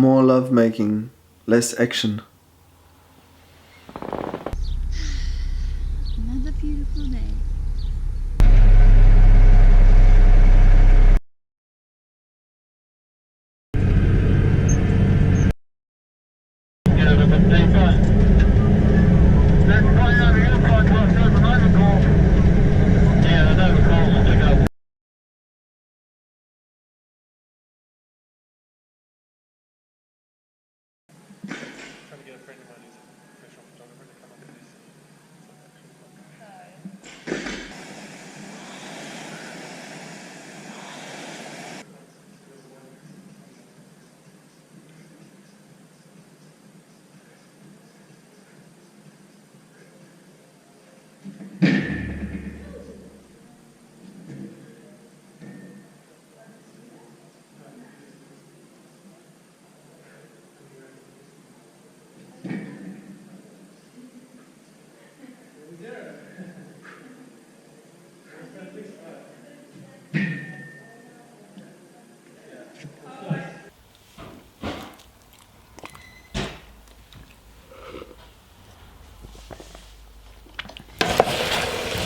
More love making, less action. Another beautiful day. Trying to get a friend of mine who's a professional photographer to come up and do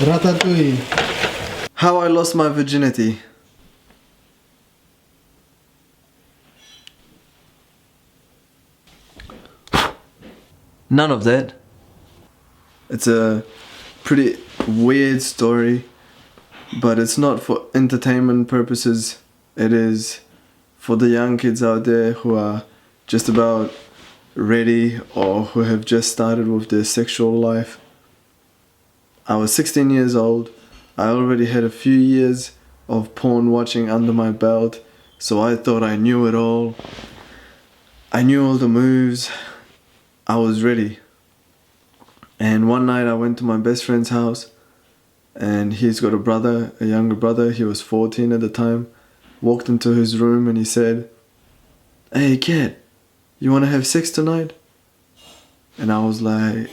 Ratatouille. How I lost my virginity. None of that. It's a pretty weird story, but it's not for entertainment purposes. It is for the young kids out there who are just about ready or who have just started with their sexual life. I was 16 years old. I already had a few years of porn watching under my belt, so I thought I knew it all. I knew all the moves. I was ready. And one night I went to my best friend's house, and he's got a brother, a younger brother. He was 14 at the time. Walked into his room and he said, "Hey kid, you want to have sex tonight?" And I was like,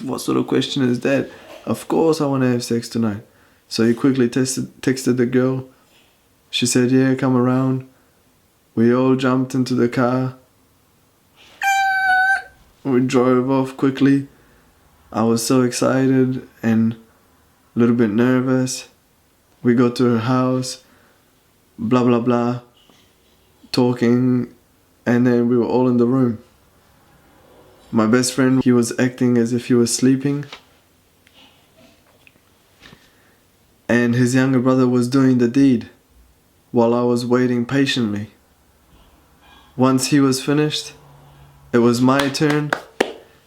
what sort of question is that? Of course I want to have sex tonight. So he quickly texted the girl. She said, "Yeah, come around." We all jumped into the car. We drove off quickly. I was so excited and a little bit nervous. We got to her house, blah blah blah, talking, and then we were all in the room. My best friend, he was acting as if he was sleeping, and his younger brother was doing the deed while I was waiting patiently. Once he was finished, it was my turn,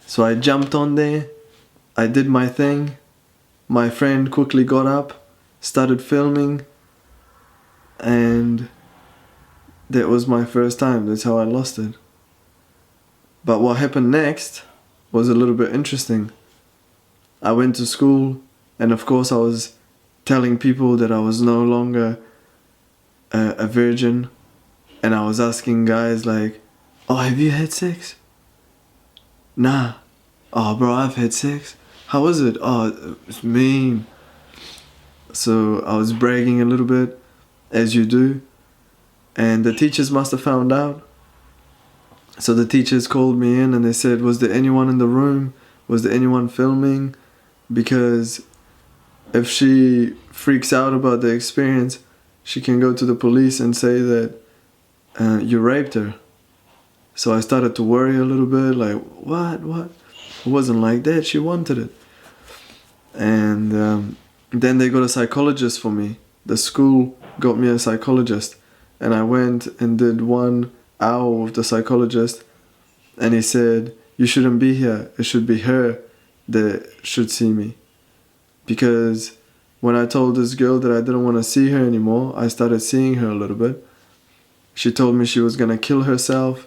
so I jumped on there. I did my thing. My friend quickly got up, started filming, and that was my first time. That's how I lost it. But what happened next was a little bit interesting. I went to school, and of course I was telling people that I was no longer a virgin, and I was asking guys like, "Oh, have you had sex?" "Nah." "Oh bro, I've had sex." "How was it?" "Oh, it's mean." So I was bragging a little bit, as you do, and the teachers must have found out. So the teachers called me in and they said, "Was there anyone in the room? Was there anyone filming? Because if she freaks out about the experience, she can go to the police and say that you raped her." So I started to worry a little bit, like, what? It wasn't like that, she wanted it. And then they got a psychologist for me. The school got me a psychologist, and I went and did 1 hour with the psychologist, and he said, "You shouldn't be here, it should be her that should see me." Because when I told this girl that I didn't want to see her anymore, I started seeing her a little bit. She told me she was gonna kill herself.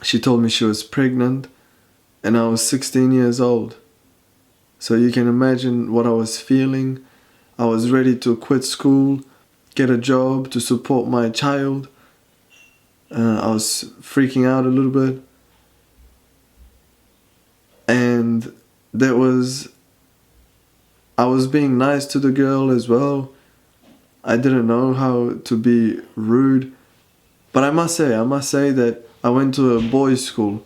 She told me she was pregnant, and I was 16 years old. So you can imagine what I was feeling. I was ready to quit school, get a job to support my child. I was freaking out a little bit. And I was being nice to the girl as well. I didn't know how to be rude. But I must say that I went to a boys' school,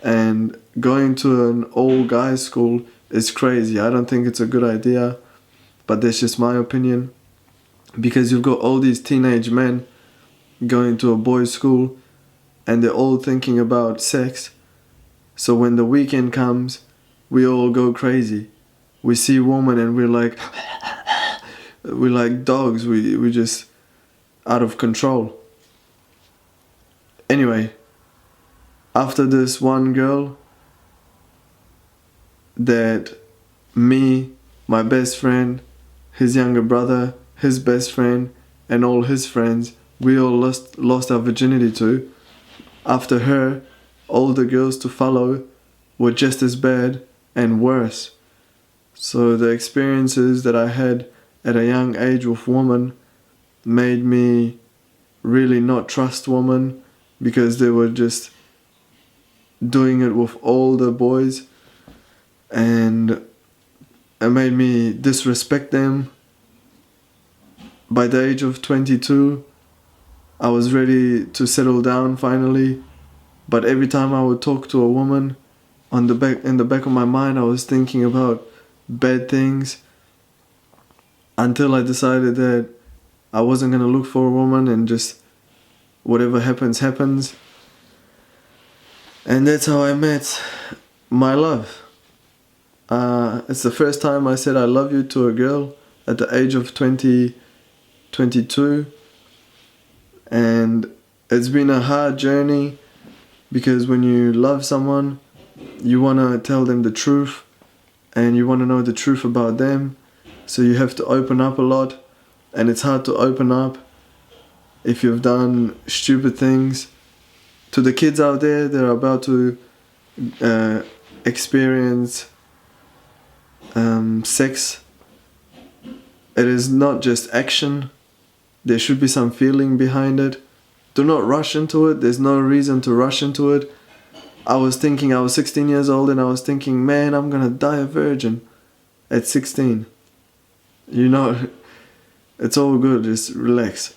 and going to an all guys school is crazy. I don't think it's a good idea, but that's just my opinion. Because you've got all these teenage men going to a boys' school, and they're all thinking about sex. So when the weekend comes, we all go crazy. We see women and we're like dogs. We just out of control. Anyway, after this one girl that me, my best friend, his younger brother, his best friend, and all his friends, we all lost our virginity to. After her, all the girls to follow were just as bad and worse. So the experiences that I had at a young age with women made me really not trust women, because they were just doing it with all the boys, and it made me disrespect them. By the age of 22, I was ready to settle down finally, but every time I would talk to a woman, in the back of my mind I was thinking about bad things, until I decided that I wasn't going to look for a woman and just whatever happens, happens. And that's how I met my love. It's the first time I said I love you to a girl at the age of 22. And it's been a hard journey, because when you love someone, you want to tell them the truth, and you want to know the truth about them. So you have to open up a lot, and it's hard to open up if you've done stupid things. To the kids out there that are about to experience sex, it is not just action. There should be some feeling behind it. Do not rush into it. There's no reason to rush into it. I was 16 years old, and I was thinking, man, I'm gonna die a virgin at 16. You know, it's all good, just relax.